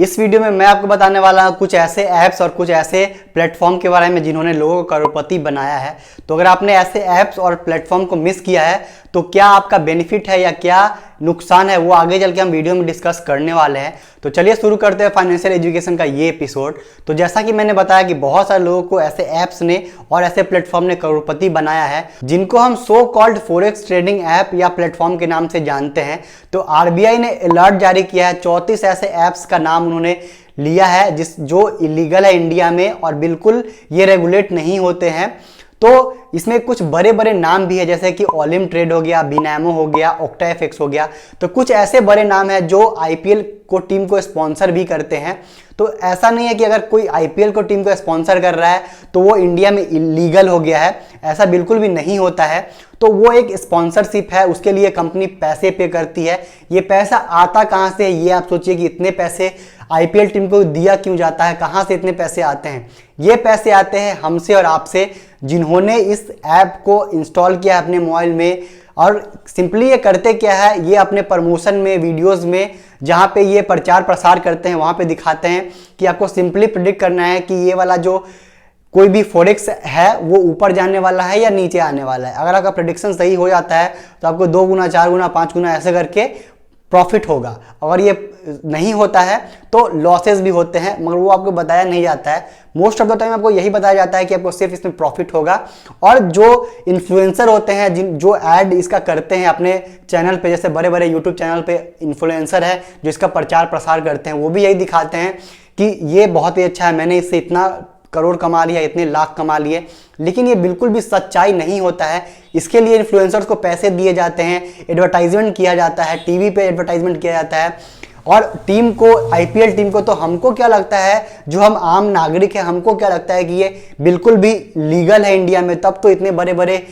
इस वीडियो में मैं आपको बताने वाला हूँ कुछ ऐसे ऐप्स और कुछ ऐसे प्लेटफॉर्म के बारे में जिन्होंने लोगों को करोड़पति बनाया है। तो अगर आपने ऐसे ऐप्स और प्लेटफॉर्म को मिस किया है तो क्या आपका बेनिफिट है या क्या नुकसान है, वो आगे चल के हम वीडियो में डिस्कस करने वाले हैं। तो चलिए शुरू करते हैं फाइनेंशियल एजुकेशन का ये एपिसोड। तो जैसा कि मैंने बताया कि बहुत सारे लोगों को ऐसे ऐप्स ने और ऐसे प्लेटफॉर्म ने करोड़पति बनाया है जिनको हम so called forex trading app या प्लेटफॉर्म के नाम से जानते हैं। तो आरबीआई ने अलर्ट जारी किया है, 34 ऐसे ऐप्स का नाम उन्होंने लिया है जो इलीगल है इंडिया में और बिल्कुल ये रेगुलेट नहीं होते हैं। तो इसमें कुछ बड़े बड़े नाम भी है, जैसे कि ओलिम ट्रेड हो गया, बिनामो हो गया, ऑक्टाएफएक्स हो गया। तो कुछ ऐसे बड़े नाम हैं जो आईपीएल को टीम को स्पॉन्सर भी करते हैं। तो ऐसा नहीं है कि अगर कोई आईपीएल को टीम को स्पॉन्सर कर रहा है तो वो इंडिया में इलीगल हो गया है, ऐसा बिल्कुल भी नहीं होता है। तो वो एक स्पॉन्सरशिप है, उसके लिए कंपनी पैसे पे करती है। ये पैसा आता कहाँ से, ये आप सोचिए कि इतने पैसे आईपीएल टीम को दिया क्यों जाता है, कहाँ से इतने पैसे आते हैं। ये पैसे आते हैं हमसे और आपसे, जिन्होंने इस ऐप को इंस्टॉल किया है अपने मोबाइल में। और सिंपली ये करते क्या है, ये अपने प्रमोशन में, वीडियोस में जहाँ पे ये प्रचार प्रसार करते हैं वहाँ पे दिखाते हैं कि आपको सिंपली प्रेडिक्ट करना है कि ये वाला जो कोई भी फॉरेक्स है वो ऊपर जाने वाला है या नीचे आने वाला है। अगर आपका प्रेडिक्शन सही हो जाता है तो आपको 2 गुना, 4 गुना, 5 गुना ऐसे करके प्रॉफिट होगा। अगर ये नहीं होता है तो लॉसेस भी होते हैं, मगर वो आपको बताया नहीं जाता है। मोस्ट ऑफ द टाइम आपको यही बताया जाता है कि आपको सिर्फ इसमें प्रॉफिट होगा। और जो इन्फ्लुएंसर होते हैं जो ऐड इसका करते हैं अपने चैनल पे, जैसे बड़े बड़े यूट्यूब चैनल पे इन्फ्लुएंसर है जो इसका प्रचार प्रसार करते हैं, वो भी यही दिखाते हैं कि ये बहुत ही अच्छा है, मैंने इससे इतना करोड़ कमा लिया, इतने लाख कमा लिए। लेकिन ये बिल्कुल भी सच्चाई नहीं होता है। इसके लिए इन्फ्लुएंसर्स को पैसे दिए जाते हैं, एडवर्टाइजमेंट किया जाता है, टीवी पे एडवर्टाइजमेंट किया जाता है। और टीम को, आईपीएल टीम को, तो हमको क्या लगता है, जो हम आम नागरिक हैं, हमको क्या लगता है कि ये बिल्कुल भी लीगल है इंडिया में। तब तो इतने बड़े बड़े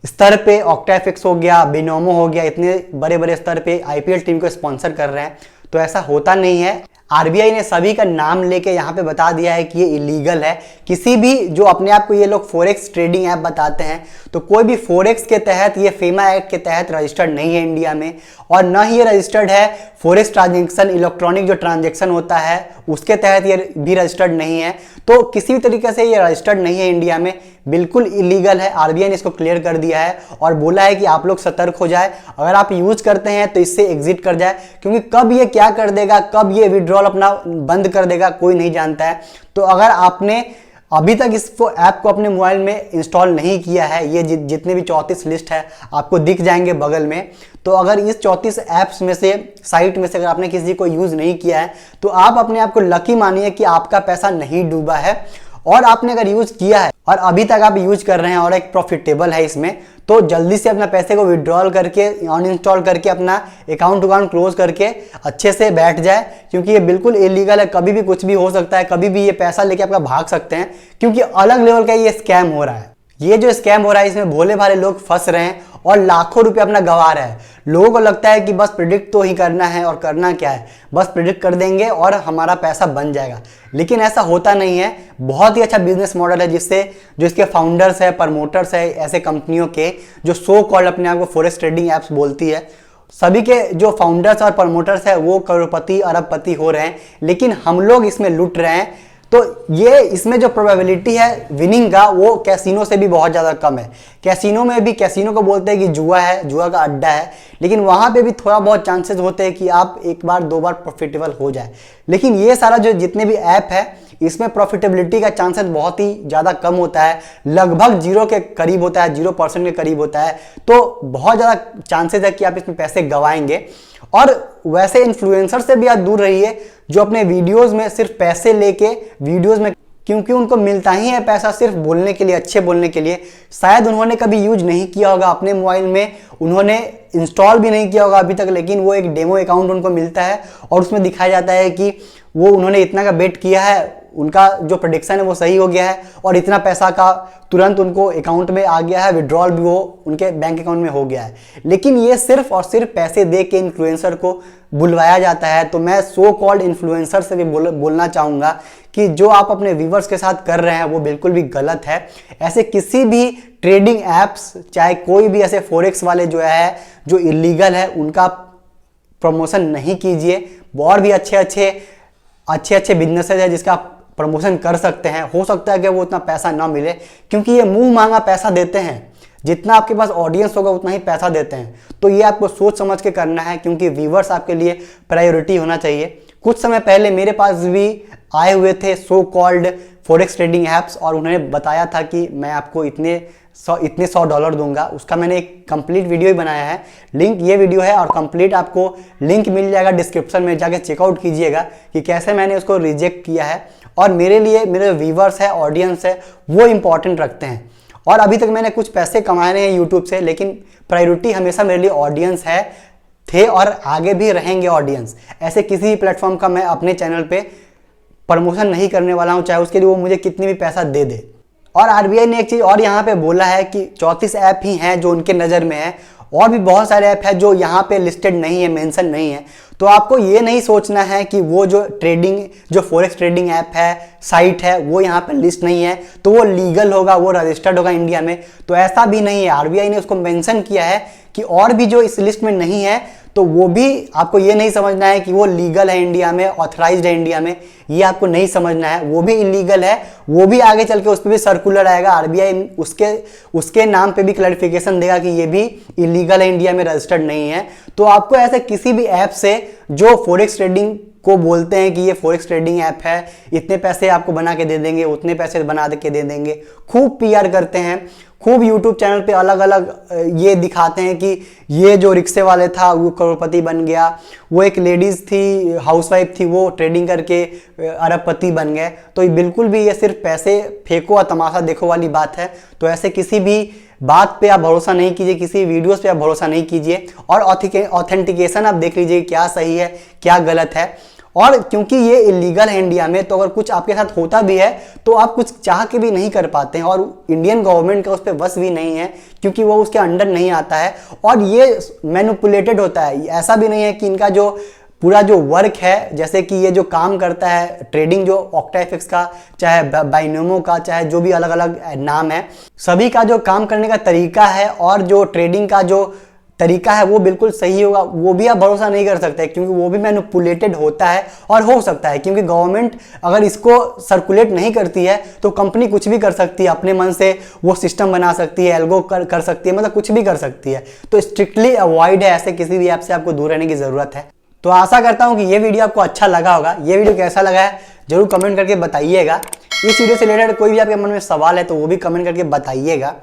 स्तर पे ऑक्टाएफएक्स हो गया, बिनोमो हो गया, इतने बड़े बड़े स्तर पे आईपीएल टीम को स्पॉन्सर कर रहे हैं। तो ऐसा होता नहीं है। आरबीआई ने सभी का नाम लेके यहाँ पे बता दिया है कि ये इलीगल है। किसी भी जो अपने आप को ये लोग फॉरेक्स ट्रेडिंग ऐप बताते हैं, तो कोई भी फॉरेक्स के तहत, ये फेमा एक्ट के तहत रजिस्टर्ड नहीं है इंडिया में। और न ही ये रजिस्टर्ड है फॉरेक्स ट्रांजेक्शन, इलेक्ट्रॉनिक जो ट्रांजेक्शन होता है उसके तहत ये भी रजिस्टर्ड नहीं है। तो किसी भी तरीके से ये रजिस्टर्ड नहीं है इंडिया में, बिल्कुल इलीगल है। आरबीआई ने इसको क्लियर कर दिया है और बोला है कि आप लोग सतर्क हो जाए, अगर आप यूज करते हैं तो इससे एग्जिट कर जाए, क्योंकि कब ये क्या कर देगा, कब ये विड्रॉल अपना बंद कर देगा, कोई नहीं जानता है। तो अगर आपने अभी तक इस ऐप को अपने मोबाइल में इंस्टॉल नहीं किया है, ये जितने भी 34 लिस्ट है आपको दिख जाएंगे बगल में। तो अगर इस 34 ऐप्स में से, साइट में से अगर आपने किसी को यूज नहीं किया है तो आप अपने आप को लकी मानिए कि आपका पैसा नहीं डूबा है। और आपने अगर यूज किया है और अभी तक आप यूज कर रहे हैं और एक प्रॉफिटेबल है इसमें, तो जल्दी से अपना पैसे को विड्रॉल करके, अनइंस्टॉल करके, अपना अकाउंट क्लोज करके अच्छे से बैठ जाए, क्योंकि ये बिल्कुल इलीगल है। कभी भी कुछ भी हो सकता है, कभी भी ये पैसा लेके आपका भाग सकते हैं, क्योंकि अलग लेवल का ये स्कैम हो रहा है। ये जो स्कैम हो रहा है इसमें भोले भाले लोग फंस रहे हैं और लाखों रुपए अपना गंवा रहे हैं। लोगों को लगता है कि बस प्रिडिक्ट तो ही करना है, और करना क्या है, बस प्रिडिक्ट कर देंगे और हमारा पैसा बन जाएगा। लेकिन ऐसा होता नहीं है। बहुत ही अच्छा बिजनेस मॉडल है जिससे जो इसके फाउंडर्स है, प्रमोटर्स है ऐसे कंपनियों के, जो सो कॉल्ड अपने आप को फॉरेक्स ट्रेडिंग ऐप्स बोलती है, सभी के जो फाउंडर्स और प्रमोटर्स है वो करोड़पति, अरबपति हो रहे हैं। लेकिन हम लोग इसमें लुट रहे हैं। तो ये इसमें जो प्रोबेबिलिटी है विनिंग का, वो कैसीनो से भी बहुत ज़्यादा कम है। कैसीनो में भी, कैसीनो को बोलते हैं कि जुआ है, जुआ का अड्डा है, लेकिन वहाँ पे भी थोड़ा बहुत चांसेस होते हैं कि आप 1 बार 2 बार प्रॉफिटेबल हो जाए। लेकिन ये सारा जो जितने भी ऐप है इसमें प्रॉफिटेबिलिटी का चांसेस बहुत ही ज़्यादा कम होता है, लगभग 0 के करीब होता है, 0% के करीब होता है। तो बहुत ज़्यादा चांसेस है कि आप इसमें पैसे गंवाएंगे। और वैसे इन्फ्लुएंसर से भी आप दूर रहिए जो अपने वीडियोस में सिर्फ पैसे लेके वीडियोस में, क्योंकि उनको मिलता ही है पैसा सिर्फ बोलने के लिए, अच्छे बोलने के लिए। शायद उन्होंने कभी यूज नहीं किया होगा अपने मोबाइल में, उन्होंने इंस्टॉल भी नहीं किया होगा अभी तक, लेकिन वो एक डेमो अकाउंट उनको मिलता है और उसमें दिखाया जाता है कि वो उन्होंने इतना का बेट किया है, उनका जो प्रेडिक्शन है वो सही हो गया है और इतना पैसा का तुरंत उनको अकाउंट में आ गया है, विड्रॉल भी वो उनके बैंक अकाउंट में हो गया है। लेकिन ये सिर्फ और सिर्फ पैसे दे के इन्फ्लुएंसर को बुलवाया जाता है। तो मैं सो कॉल्ड इन्फ्लुएंसर से भी बोलना चाहूँगा कि जो आप अपने व्यूवर्स के साथ कर रहे हैं वो बिल्कुल भी गलत है। ऐसे किसी भी ट्रेडिंग ऐप्स, चाहे कोई भी ऐसे फॉरेक्स वाले जो है जो इलीगल है, उनका प्रमोशन नहीं कीजिए। और भी अच्छे अच्छे अच्छे अच्छे बिजनेसेस है जिसका आप प्रमोशन कर सकते हैं, हो सकता है कि वो उतना पैसा ना मिले, क्योंकि ये मुंह मांगा पैसा देते हैं। जितना आपके पास ऑडियंस होगा उतना ही पैसा देते हैं। तो ये आपको सोच समझ के करना है, क्योंकि व्यूवर्स आपके लिए प्रायोरिटी होना चाहिए। कुछ समय पहले मेरे पास भी आए हुए थे so called forex trading apps, और उन्होंने बताया था कि मैं आपको इतने $100 दूंगा। उसका मैंने एक कंप्लीट वीडियो ही बनाया है, लिंक ये वीडियो है, और कंप्लीट आपको लिंक मिल जाएगा डिस्क्रिप्शन में, जाके चेकआउट कीजिएगा कि कैसे मैंने उसको रिजेक्ट किया है। और मेरे लिए मेरे व्यूवर्स है, ऑडियंस है, वो इंपॉर्टेंट रखते हैं। और अभी तक मैंने कुछ पैसे कमाए हैं यूट्यूब से, लेकिन प्रायोरिटी हमेशा मेरे लिए ऑडियंस है, थे और आगे भी रहेंगे ऑडियंस। ऐसे किसी भी प्लेटफॉर्म का मैं अपने चैनल पे प्रमोशन नहीं करने वाला हूं, चाहे उसके लिए वो मुझे कितनी भी पैसा दे दे। और आरबीआई ने एक चीज़ और यहाँ पे बोला है कि 34 ऐप ही हैं जो उनके नज़र में है, और भी बहुत सारे ऐप हैं जो यहाँ पे लिस्टेड नहीं है, मेंशन नहीं है। तो आपको ये नहीं सोचना है कि वो जो फॉरेक्स ट्रेडिंग ऐप है, साइट है, वो यहाँ पे लिस्ट नहीं है तो वो लीगल होगा, वो रजिस्टर्ड होगा इंडिया में। तो ऐसा भी नहीं है। आरबीआई ने उसको मेंशन किया है कि और भी जो इस लिस्ट में नहीं है, तो वो भी आपको ये नहीं समझना है कि वो लीगल है इंडिया में, ऑथराइज्ड है इंडिया में, ये आपको नहीं समझना है। वो भी इलीगल है, वो भी आगे चल के उस पर भी सर्कुलर आएगा, आरबीआई उसके नाम पे भी क्लैरिफिकेशन देगा कि ये भी इलीगल है, इंडिया में रजिस्टर्ड नहीं है। तो आपको ऐसे किसी भी ऐप से जो फॉरेक्स ट्रेडिंग को बोलते हैं कि ये फॉरेक्स ट्रेडिंग ऐप है, इतने पैसे आपको बना के दे देंगे, उतने पैसे बना के दे देंगे, खूब पीआर करते हैं, खूब यूट्यूब चैनल पे अलग अलग ये दिखाते हैं कि ये जो रिक्शे वाले था वो करोड़पति बन गया, वो एक लेडीज़ थी, हाउसवाइफ थी, वो ट्रेडिंग करके अरबपति बन गए। तो ये बिल्कुल भी ये सिर्फ पैसे फेंको और तमाशा देखो वाली बात है। तो ऐसे किसी भी बात पे आप भरोसा नहीं कीजिए, किसी वीडियोस पे आप भरोसा नहीं कीजिए, और ऑथेंटिकेशन आप देख लीजिए क्या सही है क्या गलत है। और क्योंकि ये इलीगल है इंडिया में, तो अगर कुछ आपके साथ होता भी है तो आप कुछ चाह के भी नहीं कर पाते हैं, और इंडियन गवर्नमेंट का उस पर बस भी नहीं है, क्योंकि वो उसके अंडर नहीं आता है, और ये मैनिपुलेटेड होता है। ऐसा भी नहीं है कि इनका जो पूरा जो वर्क है, जैसे कि ये जो काम करता है ट्रेडिंग, जो ऑक्टाफिक्स का, चाहे बाइनोमो का, चाहे जो भी अलग अलग नाम है, सभी का जो काम करने का तरीका है और जो ट्रेडिंग का जो तरीका है वो बिल्कुल सही होगा, वो भी आप भरोसा नहीं कर सकते, क्योंकि वो भी मैनिपुलेटेड होता है। और हो सकता है क्योंकि गवर्नमेंट अगर इसको सर्कुलेट नहीं करती है तो कंपनी कुछ भी कर सकती है, अपने मन से वो सिस्टम बना सकती है, एल्गो कर सकती है, मतलब कुछ भी कर सकती है। तो स्ट्रिक्टली अवॉइड है, ऐसे किसी भी ऐप से आपको दूर रहने की जरूरत है। तो आशा करता हूं कि ये वीडियो आपको अच्छा लगा होगा। ये वीडियो कैसा लगा है जरूर कमेंट करके बताइएगा। इस वीडियो से रिलेटेड कोई भी आपके मन में सवाल है तो वो भी कमेंट करके बताइएगा।